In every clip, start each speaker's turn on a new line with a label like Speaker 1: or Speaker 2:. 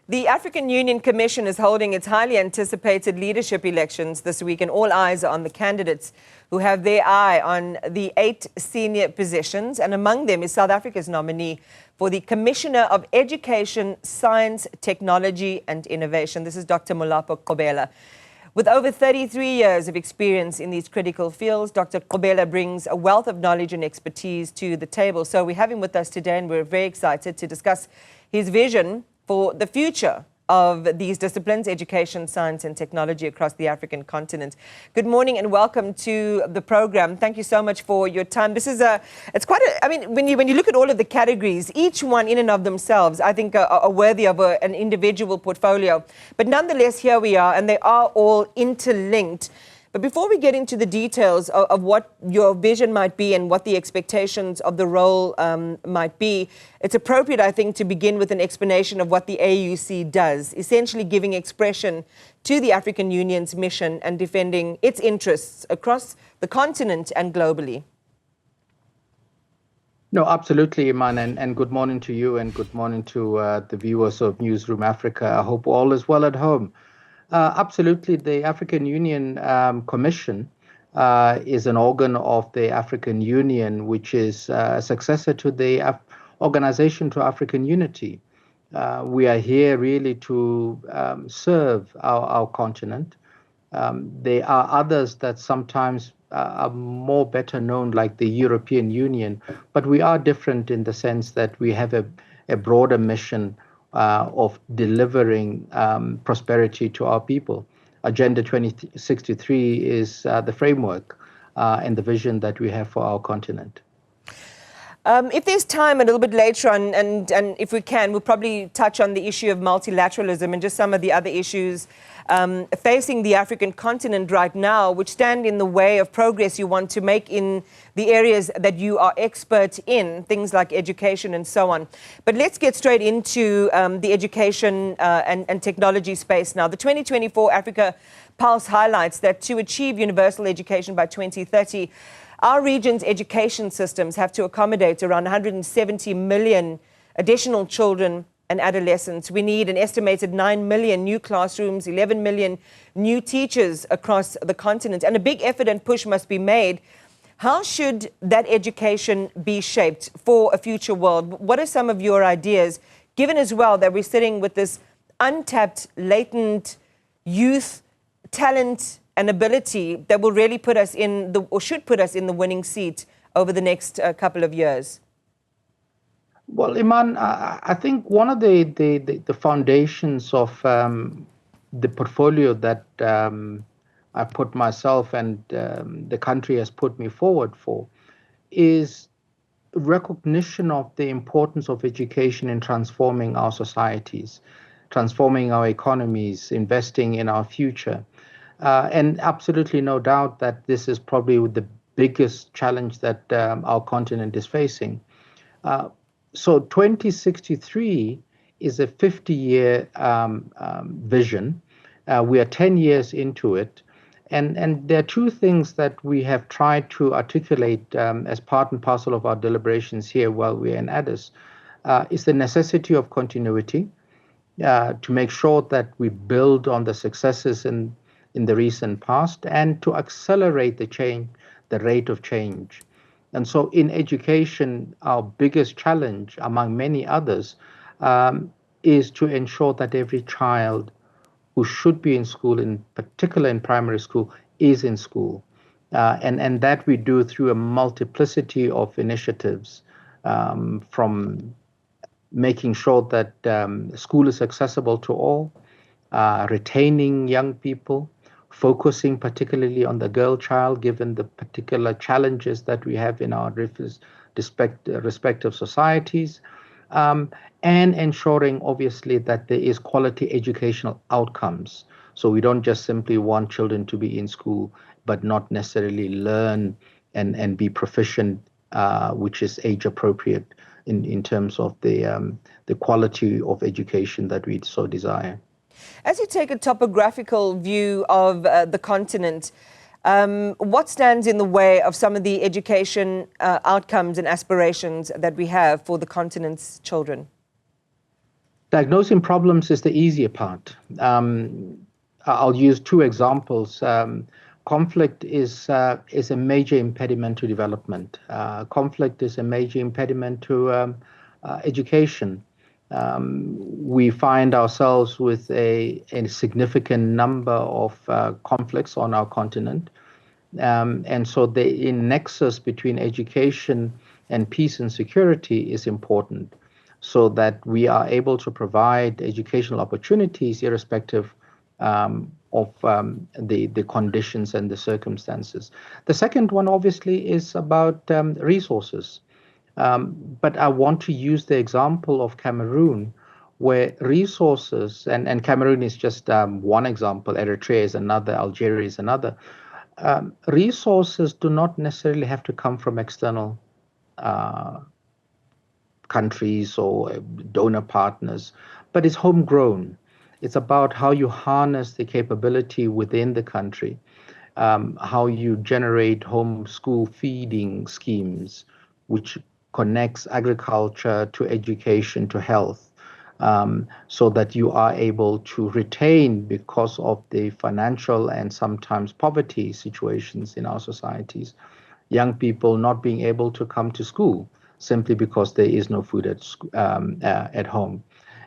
Speaker 1: The African Union Commission is holding its highly anticipated leadership elections this week, and all eyes are on the candidates who have their eye on the 8 senior positions, and among them is South Africa's nominee for the Commissioner of Education, Science, Technology and Innovation. This is Dr Molapo Qhobela. With over 33 years of experience in these critical fields, Dr Qhobela brings a wealth of knowledge and expertise to the table. So we have him with us today, and we're very excited to discuss his vision for the future of these disciplines, education, science and technology across the African continent. Good morning and welcome to the program. Thank you so much for your time. This is when you look at all of the categories, each one in and of themselves, I think are worthy of an individual portfolio. But nonetheless, here we are, and they are all interlinked. But before we get into the details of what your vision might be and what the expectations of the role might be, it's appropriate, I think, to begin with an explanation of what the AUC does, essentially giving expression to the African Union's mission and defending its interests across the continent and globally.
Speaker 2: No, absolutely, Iman, and good morning to you and good morning to the viewers of Newzroom Afrika. I hope all is well at home. Absolutely. The African Union Commission is an organ of the African Union, which is a successor to the Organization to African Unity. We are here really to serve our continent. There are others that sometimes are more better known, like the European Union, but we are different in the sense that we have a broader mission of delivering prosperity to our people. Agenda 2063 is the framework and the vision that we have for our continent.
Speaker 1: If there's time a little bit later on, and if we can, we'll probably touch on the issue of multilateralism and just some of the other issues facing the African continent right now, which stand in the way of progress you want to make in the areas that you are expert in, things like education and so on. But let's get straight into the education and technology space now. The 2024 Africa Pulse highlights that to achieve universal education by 2030, our region's education systems have to accommodate around 170 million additional children and adolescents. We need an estimated 9 million new classrooms, 11 million new teachers across the continent, and a big effort and push must be made. How should that education be shaped for a future world? What are some of your ideas, given as well that we're sitting with this untapped, latent youth talent and ability that will really put us in or should put us in the winning seat over the next couple of years?
Speaker 2: Well, Iman, I think one of the foundations of the portfolio that I put myself and the country has put me forward for is recognition of the importance of education in transforming our societies, transforming our economies, investing in our future. And absolutely no doubt that this is probably the biggest challenge that our continent is facing. So 2063 is a 50-year vision. We are 10 years into it. And there are two things that we have tried to articulate as part and parcel of our deliberations here while we're in Addis, is the necessity of continuity to make sure that we build on the successes in the recent past and to accelerate the rate of change. And so in education, our biggest challenge, among many others, is to ensure that every child who should be in school, in particular in primary school, is in school. And that we do through a multiplicity of initiatives, from making sure that school is accessible to all, retaining young people, focusing particularly on the girl child, given the particular challenges that we have in our respective societies, and ensuring, obviously, that there is quality educational outcomes. So we don't just simply want children to be in school, but not necessarily learn and be proficient, which is age appropriate in terms of the quality of education that we so desire.
Speaker 1: As you take a topographical view of the continent, what stands in the way of some of the education outcomes and aspirations that we have for the continent's children?
Speaker 2: Diagnosing problems is the easier part. I'll use two examples. Conflict is a major impediment to development. Conflict is a major impediment to education. We find ourselves with a significant number of conflicts on our continent. And so the nexus between education and peace and security is important, so that we are able to provide educational opportunities irrespective of the conditions and the circumstances. The second one, obviously, is about resources. But I want to use the example of Cameroon, where resources, and Cameroon is just one example, Eritrea is another, Algeria is another. Resources do not necessarily have to come from external countries or donor partners, but it's homegrown. It's about how you harness the capability within the country, how you generate home school feeding schemes, which connects agriculture to education to health, so that you are able to retain, because of the financial and sometimes poverty situations in our societies, young people not being able to come to school simply because there is no food at home.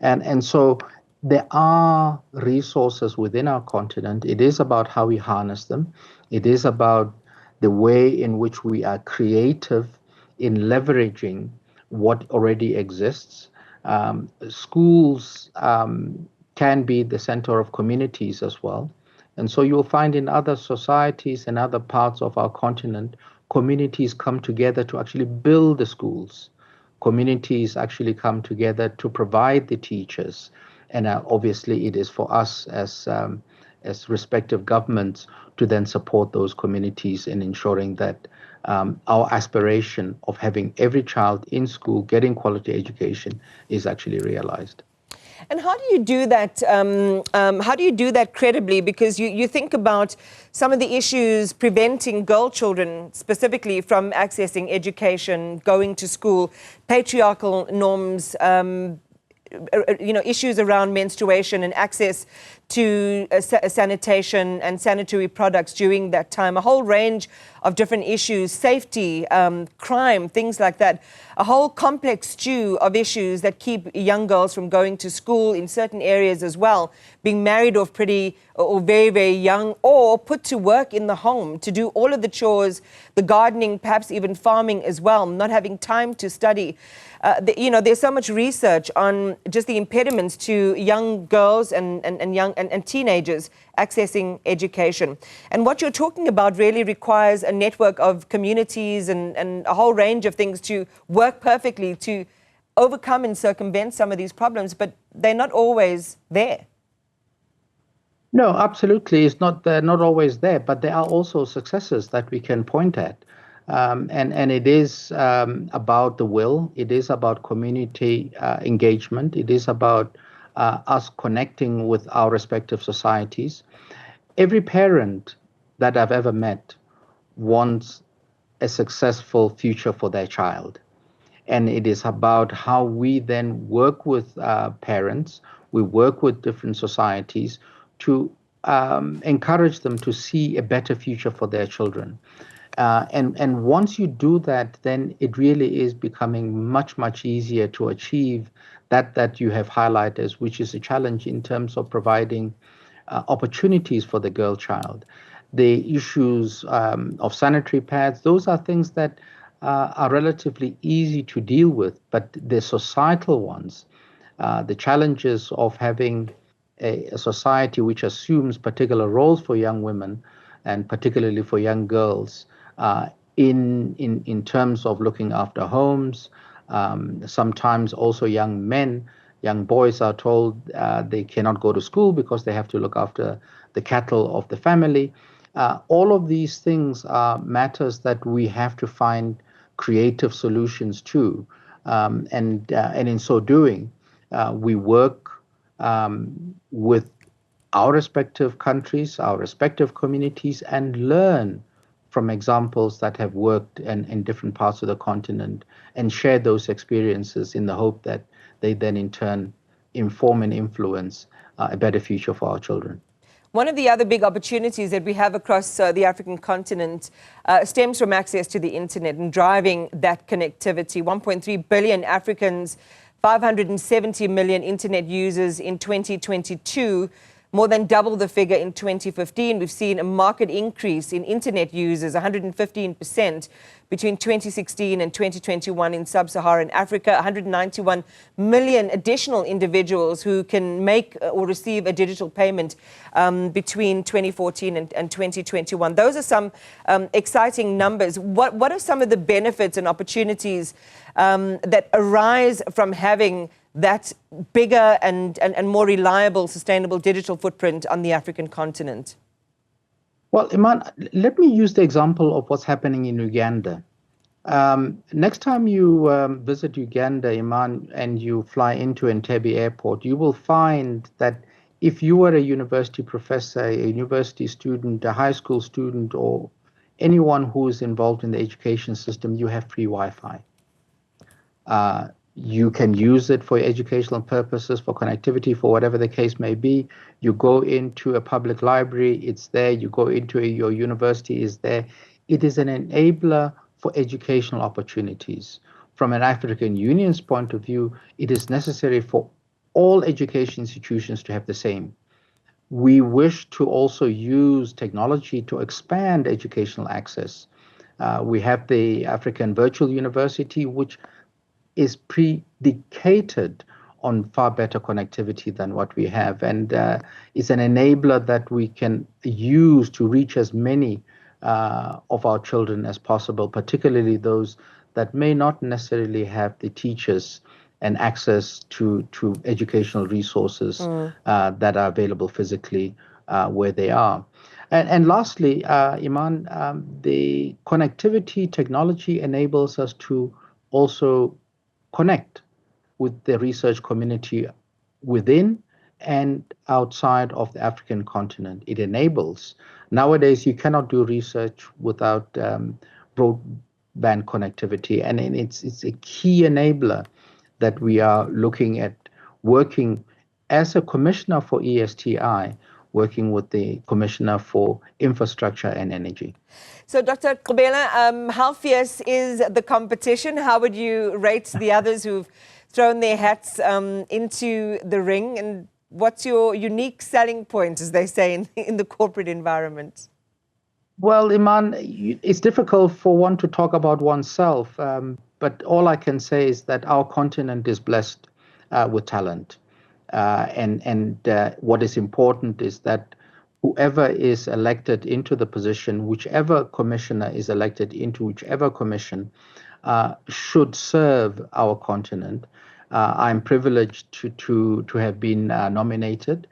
Speaker 2: And so there are resources within our continent. It is about how we harness them. It is about the way in which we are creative in leveraging what already exists. Schools can be the center of communities as well. And so you'll find in other societies and other parts of our continent, communities come together to actually build the schools. Communities actually come together to provide the teachers. And obviously it is for us as respective governments to then support those communities in ensuring that our aspiration of having every child in school getting quality education is actually realized.
Speaker 1: And how do you do that? How do you do that credibly? Because you think about some of the issues preventing girl children specifically from accessing education, going to school, patriarchal norms, issues around menstruation and access to sanitation and sanitary products during that time, a whole range of different issues, safety, crime, things like that, a whole complex stew of issues that keep young girls from going to school in certain areas as well, being married off pretty or very, very young, or put to work in the home to do all of the chores, the gardening, perhaps even farming as well, not having time to study. There's so much research on just the impediments to young girls and teenagers accessing education. And what you're talking about really requires a network of communities and a whole range of things to work perfectly to overcome and circumvent some of these problems, but they're not always there.
Speaker 2: No, absolutely. They're not always there, but there are also successes that we can point at. And it is about the will. It is about community engagement. It is about us connecting with our respective societies. Every parent that I've ever met wants a successful future for their child. And it is about how we then work with parents, we work with different societies to encourage them to see a better future for their children. And once you do that, then it really is becoming much, much easier to achieve that you have highlighted, which is a challenge in terms of providing opportunities for the girl child. The issues of sanitary pads, those are things that are relatively easy to deal with, but the societal ones, the challenges of having a society which assumes particular roles for young women and particularly for young girls in terms of looking after homes. Sometimes also young men, young boys are told they cannot go to school because they have to look after the cattle of the family. All of these things are matters that we have to find creative solutions to. And in so doing, we work with our respective countries, our respective communities, and learn from examples that have worked in different parts of the continent and share those experiences in the hope that they then in turn inform and influence a better future for our children.
Speaker 1: One of the other big opportunities that we have across the African continent stems from access to the internet and driving that connectivity. 1.3 billion Africans, 570 million internet users in 2022, more than double the figure in 2015. We've seen a marked increase in internet users, 115% between 2016 and 2021 in sub-Saharan Africa, 191 million additional individuals who can make or receive a digital payment between 2014 and 2021. Those are some exciting numbers. What are some of the benefits and opportunities that arise from having that bigger and more reliable, sustainable digital footprint on the African continent?
Speaker 2: Well, Iman, let me use the example of what's happening in Uganda. Next time you visit Uganda, Iman, and you fly into Entebbe Airport, you will find that if you are a university professor, a university student, a high school student, or anyone who is involved in the education system, you have free Wi-Fi. You can use it for educational purposes, for connectivity, for whatever the case may be. You go into a public library, it's there. You go into your university, it's there. It is an enabler for educational opportunities. From an African Union's point of view, it is necessary for all education institutions to have the same. We wish to also use technology to expand educational access. We have the African Virtual University, which is predicated on far better connectivity than what we have, and it's an enabler that we can use to reach as many of our children as possible, particularly those that may not necessarily have the teachers and access to educational resources that are available physically where they are. And lastly, Iman, the connectivity technology enables us to also connect with the research community within and outside of the African continent. It enables. Nowadays, you cannot do research without broadband connectivity, and it's a key enabler that we are looking at working as a commissioner for ESTI, working with the Commissioner for Infrastructure and Energy.
Speaker 1: So, Dr. Qhobela, how fierce is the competition? How would you rate the others who've thrown their hats into the ring? And what's your unique selling point, as they say, in the corporate environment?
Speaker 2: Well, Iman, it's difficult for one to talk about oneself, but all I can say is that our continent is blessed with talent. And what is important is that whoever is elected into the position, whichever commissioner is elected into whichever commission, should serve our continent. I'm privileged to have been nominated.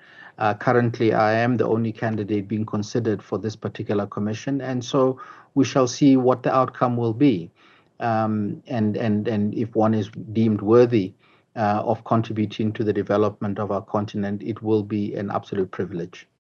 Speaker 2: Currently, I am the only candidate being considered for this particular commission, and so we shall see what the outcome will be. And if one is deemed worthy of contributing to the development of our continent, it will be an absolute privilege.